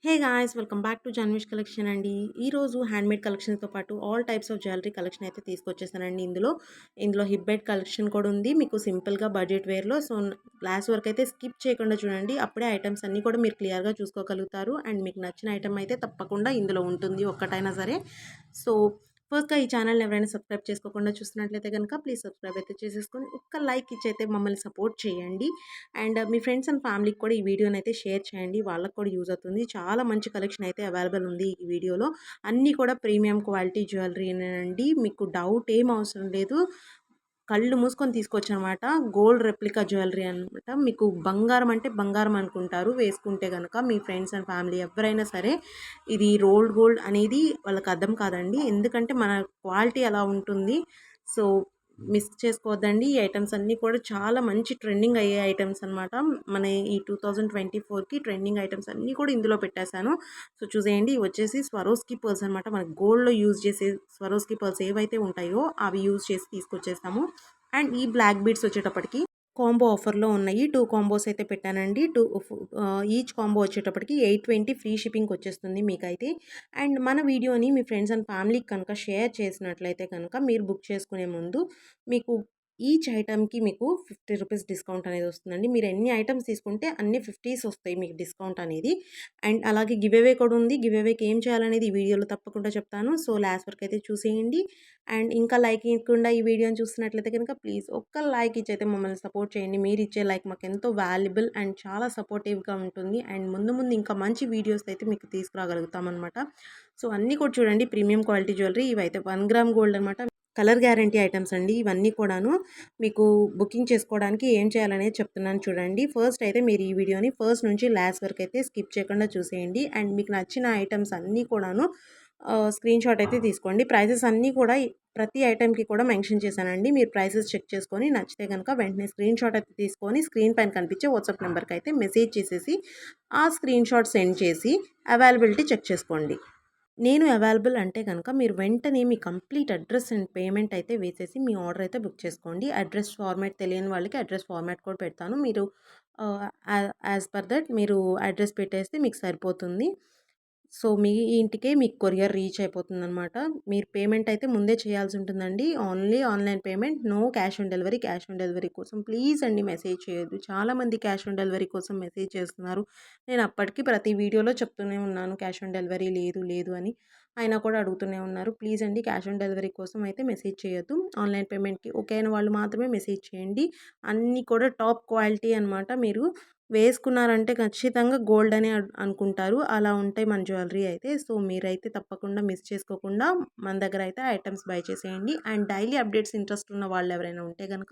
Hey guys welcome back to Janvish collection అండి. ఈరోజు handmade కలెక్షన్స్తో పాటు all types of jewellery collection అయితే తీసుకొచ్చేసానండి. ఇందులో హిప్ బెల్ట్ కలెక్షన్ కూడా ఉంది. మీకు సింపుల్గా బడ్జెట్ వేర్లో. సో లాస్ట్ వరకు అయితే స్కిప్ చేయకుండా చూడండి. అప్పుడే ఐటమ్స్ అన్నీ కూడా మీరు క్లియర్గా చూసుకోగలుగుతారు. అండ్ మీకు నచ్చిన ఐటమ్ అయితే తప్పకుండా ఇందులో ఉంటుంది ఒక్కటైనా సరే. సో ఫస్ట్‌గా ఈ ఛానల్‌ని ఎవరైనా సబ్స్క్రైబ్ చేసుకోకుండా చూస్తున్నట్లయితే గనుక ప్లీజ్ సబ్స్క్రైబ్ అయితే చేసేసుకొని ఒక్క లైక్ ఇచ్చి అయితే మమ్మల్ని సపోర్ట్ చేయండి. అండ్ మీ ఫ్రెండ్స్ అండ్ ఫ్యామిలీకి కూడా ఈ వీడియోని అయితే షేర్ చేయండి. వాళ్ళకి కూడా యూజ్ అవుతుంది. చాలా మంచి కలెక్షన్ అయితే అవైలబుల్ ఉంది ఈ వీడియోలో. అన్నీ కూడా ప్రీమియం క్వాలిటీ జ్యువెలరీనేనండి. మీకు డౌట్ ఏం అవసరం లేదు. కళ్ళు మూసుకొని తీసుకొచ్చనమాట. గోల్డ్ రెప్లికా జ్యువెలరీ అనమాట. మీకు బంగారం అంటే బంగారం అనుకుంటారు వేసుకుంటే గనక. మీ ఫ్రెండ్స్ అండ్ ఫ్యామిలీ ఎవ్వరైనా సరే ఇది రోల్డ్ గోల్డ్ అనేది వాళ్ళకి అర్థం కాదండి. ఎందుకంటే మన క్వాలిటీ అలా ఉంటుంది. సో మిస్ చేసుకోవద్దండి. ఈ ఐటమ్స్ అన్నీ కూడా చాలా మంచి ట్రెండింగ్ అయ్యే ఐటమ్స్ అనమాట. మన ఈ 2024కి ట్రెండింగ్ ఐటమ్స్ అన్నీ కూడా ఇందులో పెట్టేశాను. సో చూసేయండి. ఇవి వచ్చేసి స్వరోస్కి పర్ల్స్ అనమాట. మనకి గోల్డ్‌లో యూజ్ చేసే స్వరోస్కి పర్ల్స్ ఏవైతే ఉంటాయో అవి యూజ్ చేసి తీసుకొచ్చేసాము. అండ్ ఈ బ్లాక్ బీడ్స్ వచ్చేటప్పటికి కాంబో ఆఫర్‌లో ఉన్నాయి. 2 కాంబోస్ అయితే పెట్టానండి. ఈచ్ కాంబో వచ్చేటప్పటికి 820 ఫ్రీ షిప్పింగ్‌కి వచ్చేస్తుంది మీకైతే. అండ్ మన వీడియోని మీ ఫ్రెండ్స్ అండ్ ఫ్యామిలీకి కనుక షేర్ చేసినట్లయితే కనుక మీరు బుక్ చేసుకునే ముందు మీకు ఈచ్ ఐటెమ్‌కి మీకు రూ. 50 డిస్కౌంట్ అనేది వస్తుందండి. మీరు ఎన్ని ఐటెమ్స్ తీసుకుంటే అన్ని 50స్ వస్తాయి మీకు డిస్కౌంట్ అనేది. అండ్ అలాగే గివ్ అవే కూడా ఉంది. గివ్ అవేకి ఏం చేయాలనేది ఈ వీడియోలో తప్పకుండా చెప్తాను. సో లాస్ట్ వరకు అయితే చూసేయండి. అండ్ ఇంకా లైక్ ఇవ్వకుండా ఈ వీడియోని చూస్తున్నట్లయితే కనుక ప్లీజ్ ఒక్క లైక్ ఇచ్చి అయితే మమ్మల్ని సపోర్ట్ చేయండి. మీరు ఇచ్చే లైక్ మాకు ఎంతో వాల్యుబుల్ అండ్ చాలా సపోర్టివ్‌గా ఉంటుంది. అండ్ ముందు ముందు ఇంకా మంచి వీడియోస్ అయితే మీకు తీసుకురాగలుగుతామనమాట. సో అన్నీ కూడా చూడండి ప్రీమియం క్వాలిటీ జ్యువెలరీ. ఇవైతే 1 గ్రామ్ గోల్డ్ అనమాట. కలర్ గ్యారంటీ ఐటమ్స్ అండి ఇవన్నీ కూడాను. మీకు బుకింగ్ చేసుకోవడానికి ఏం చేయాలనేది చెప్తున్నాను చూడండి. ఫస్ట్ అయితే మీరు ఈ వీడియోని ఫస్ట్ నుంచి లాస్ట్ వరకు అయితే స్కిప్ చేయకుండా చూసేయండి. అండ్ మీకు నచ్చిన ఐటమ్స్ అన్నీ కూడాను స్క్రీన్ షాట్ అయితే తీసుకోండి. ప్రైసెస్ అన్నీ కూడా ప్రతి ఐటెంకి కూడా మెన్షన్ చేశానండి. మీరు ప్రైసెస్ చెక్ చేసుకొని నచ్చితే కనుక వెంటనే స్క్రీన్ షాట్ అయితే తీసుకొని స్క్రీన్ పైన కనిపించే వాట్సాప్ నెంబర్కి అయితే మెసేజ్ చేసేసి ఆ స్క్రీన్ షాట్ సెండ్ చేసి అవైలబిలిటీ చెక్ చేసుకోండి. నేను అవైలబుల్ అంటే కనుక మీరు వెంటనే మీ కంప్లీట్ అడ్రస్ అండ్ పేమెంట్ అయితే వేసేసి మీ ఆర్డర్ అయితే బుక్ చేసుకోండి. అడ్రస్ ఫార్మాట్ తెలియని వాళ్ళకి అడ్రస్ ఫార్మాట్ కూడా పెడతాను. మీరు యాజ్ పర్ దట్ మీరు అడ్రస్ పెట్టేస్తే మీకు సరిపోతుంది. సో మీ ఇంటికే మీకు కొరియర్ రీచ్ అయిపోతుందనమాట. మీరు పేమెంట్ అయితే ముందే చేయాల్సి ఉంటుందండి. Only online payment. No cash on delivery. Cash on delivery కోసం ప్లీజ్ అండి మెసేజ్ చేయొద్దు. చాలామంది క్యాష్ ఆన్ డెలివరీ కోసం మెసేజ్ చేస్తున్నారు. నేను అప్పటికి ప్రతి వీడియోలో చెప్తూనే ఉన్నాను క్యాష్ ఆన్ డెలివరీ లేదు లేదు అని. అయినా కూడా అడుగుతూనే ఉన్నారు. ప్లీజ్ అండి క్యాష్ ఆన్ డెలివరీ కోసం అయితే మెసేజ్ చేయొద్దు. ఆన్లైన్ పేమెంట్‌కి ఓకే అయిన వాళ్ళు మాత్రమే మెసేజ్ చేయండి. అన్నీ కూడా టాప్ క్వాలిటీ అనమాట. మీరు వేసుకున్నారంటే ఖచ్చితంగా గోల్డ్ అనే అనుకుంటారు. అలా ఉంటాయి మన జ్యువెలరీ అయితే. సో మీరైతే తప్పకుండా మిస్ చేసుకోకుండా మన దగ్గర అయితే ఐటమ్స్ బై చేసేయండి. అండ్ డైలీ అప్డేట్స్ ఇంట్రెస్ట్ ఉన్న వాళ్ళు ఎవరైనా ఉంటే గనక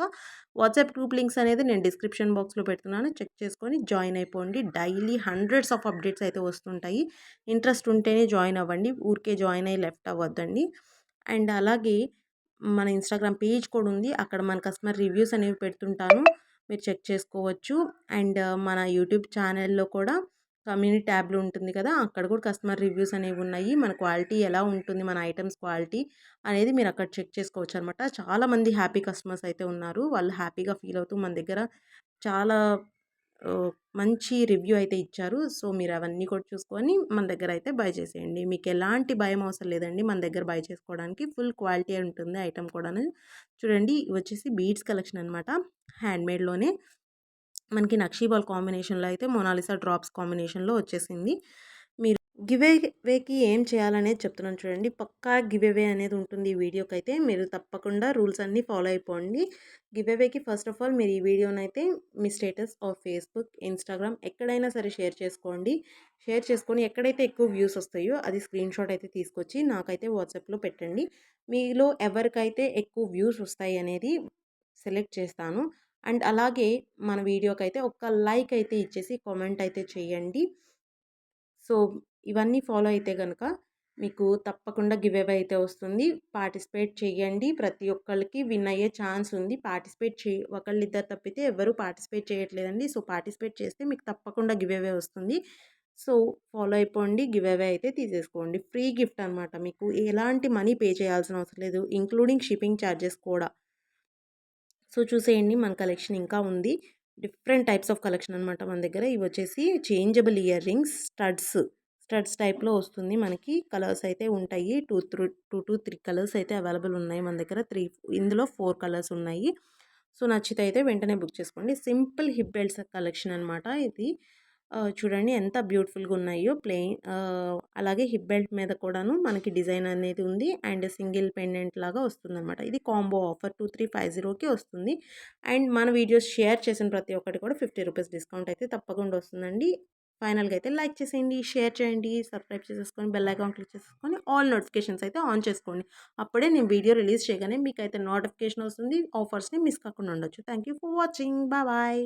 వాట్సాప్ గ్రూప్ లింక్స్ అనేది నేను డిస్క్రిప్షన్ బాక్స్‌లో పెడుతున్నాను. చెక్ చేసుకొని జాయిన్ అయిపోండి. డైలీ హండ్రెడ్స్ ఆఫ్ అప్డేట్స్ అయితే వస్తుంటాయి. ఇంట్రెస్ట్ ఉంటేనే జాయిన్ అవ్వండి. ఊరికే జాయిన్ అయ్యి లెఫ్ట్ అవ్వద్దండి. అండ్ అలాగే మన ఇన్‌స్టాగ్రామ్ పేజ్ కూడా ఉంది. అక్కడ మన కస్టమర్ రివ్యూస్ అనేవి పెడుతుంటాను. మీరు చెక్ చేసుకోవచ్చు. అండ్ మన యూట్యూబ్ ఛానల్‌లో కూడా కమ్యూనిటీ ట్యాబ్‌లో ఉంటుంది కదా! అక్కడ కూడా కస్టమర్ రివ్యూస్ అనేవి ఉన్నాయి. మన క్వాలిటీ ఎలా ఉంటుంది, మన ఐటెమ్స్ క్వాలిటీ అనేది మీరు అక్కడ చెక్ చేసుకోవచ్చనమాట. చాలామంది హ్యాపీ కస్టమర్స్ అయితే ఉన్నారు. వాళ్ళు హ్యాపీగా ఫీల్ అవుతూ మన దగ్గర చాలా మంచి రివ్యూ అయితే ఇచ్చారు. సో మీరు అవన్నీ కూడా చూసుకొని మన దగ్గర అయితే బై చేసేయండి. మీకు ఎలాంటి భయం అవసరం లేదండి. మన దగ్గర బై చేసుకోవడానికి ఫుల్ క్వాలిటీ ఉంటుంది ఐటెమ్ కూడాను. చూడండి ఇవి వచ్చేసి బీడ్స్ కలెక్షన్ అనమాట. హ్యాండ్‌మేడ్‌లోనే మనకి నక్షీ బాల్ కాంబినేషన్‌లో అయితే మొనాలిసా డ్రాప్స్ కాంబినేషన్‌లో వచ్చేసింది. మీరు గివ్ అవేకి ఏం చేయాలనేది చెప్తున్నాను చూడండి. పక్కా గివ్ అవే అనేది ఉంటుంది ఈ వీడియోకైతే. మీరు తప్పకుండా రూల్స్ అన్నీ ఫాలో అయిపోండి. గివ్ అవేకి ఫస్ట్ ఆఫ్ ఆల్ మీరు ఈ వీడియోనైతే మీ స్టేటస్ ఆఫ్ ఫేస్‌బుక్, ఇన్‌స్టాగ్రామ్ ఎక్కడైనా సరే షేర్ చేసుకోండి. షేర్ చేసుకొని ఎక్కడైతే ఎక్కువ వ్యూస్ వస్తాయో అది స్క్రీన్ షాట్ అయితే తీసుకొచ్చి నాకైతే వాట్సాప్‌లో పెట్టండి. మీలో ఎవరికైతే ఎక్కువ వ్యూస్ వస్తాయి అనేది సెలెక్ట్ చేస్తాను. అండ్ అలాగే మన వీడియోకైతే ఒక్క లైక్ అయితే ఇచ్చేసి కామెంట్ అయితే చేయండి. సో ఇవన్నీ ఫాలో అయితే గనక మీకు తప్పకుండా గివ్ అవే అయితే వస్తుంది. పార్టిసిపేట్ చేయండి. ప్రతి ఒక్కళ్ళకి విన్ అయ్యే ఛాన్స్ ఉంది. పార్టిసిపేట్ ఒకళ్ళిద్దరు తప్పితే ఎవరు పార్టిసిపేట్ చేయట్లేదండి. సో పార్టిసిపేట్ చేస్తే మీకు తప్పకుండా గివ్ అవే వస్తుంది. సో ఫాలో అయిపోండి. గివ్ అవే అయితే తీసేసుకోండి. ఫ్రీ గిఫ్ట్ అనమాట. మీకు ఎలాంటి మనీ పే చేయాల్సిన అవసరం లేదు. ఇంక్లూడింగ్ షిప్పింగ్ ఛార్జెస్ కూడా. సో చూసేయండి మన కలెక్షన్ ఇంకా ఉంది. డిఫరెంట్ టైప్స్ ఆఫ్ కలెక్షన్ అనమాట మన దగ్గర. ఇవి వచ్చేసి changeable ear rings, studs, studs టైప్‌లో వస్తుంది మనకి. కలర్స్ అయితే ఉంటాయి. 2-3 కలర్స్ అయితే అవైలబుల్ ఉన్నాయి మన దగ్గర. ఇందులో 4 కలర్స్ ఉన్నాయి. సో, నచ్చితే అయితే వెంటనే బుక్ చేసుకోండి. సింపుల్ హిప్ బెల్ట్స్ కలెక్షన్ అనమాట ఇది. చూడండి ఎంత బ్యూటిఫుల్‌గా ఉన్నాయో అలాగే హిప్ బెల్ట్ మీద కూడాను మనకి డిజైన్ అనేది ఉంది. అండ్ సింగిల్ పెండెంట్ లాగా వస్తుందనమాట. ఇది కాంబో ఆఫర్ 2350కి వస్తుంది. అండ్ మన వీడియోస్ షేర్ చేసిన ప్రతి ఒక్కటి కూడా రూ. 50 డిస్కౌంట్ అయితే తప్పకుండా వస్తుందండి. ఫైనల్‌గా అయితే లైక్ చేసేయండి, షేర్ చేయండి, సబ్స్క్రైబ్ చేసేసుకొని బెల్ ఐకాన్ క్లిక్ చేసేసుకొని ఆల్ నోటిఫికేషన్స్ అయితే ఆన్ చేసుకోండి. అప్పుడే నేను వీడియో రిలీజ్ చేయగానే మీకైతే నోటిఫికేషన్ వస్తుంది. ఆఫర్స్‌ని మిస్ కాకుండా ఉండొచ్చు. Thank you for watching. Bye.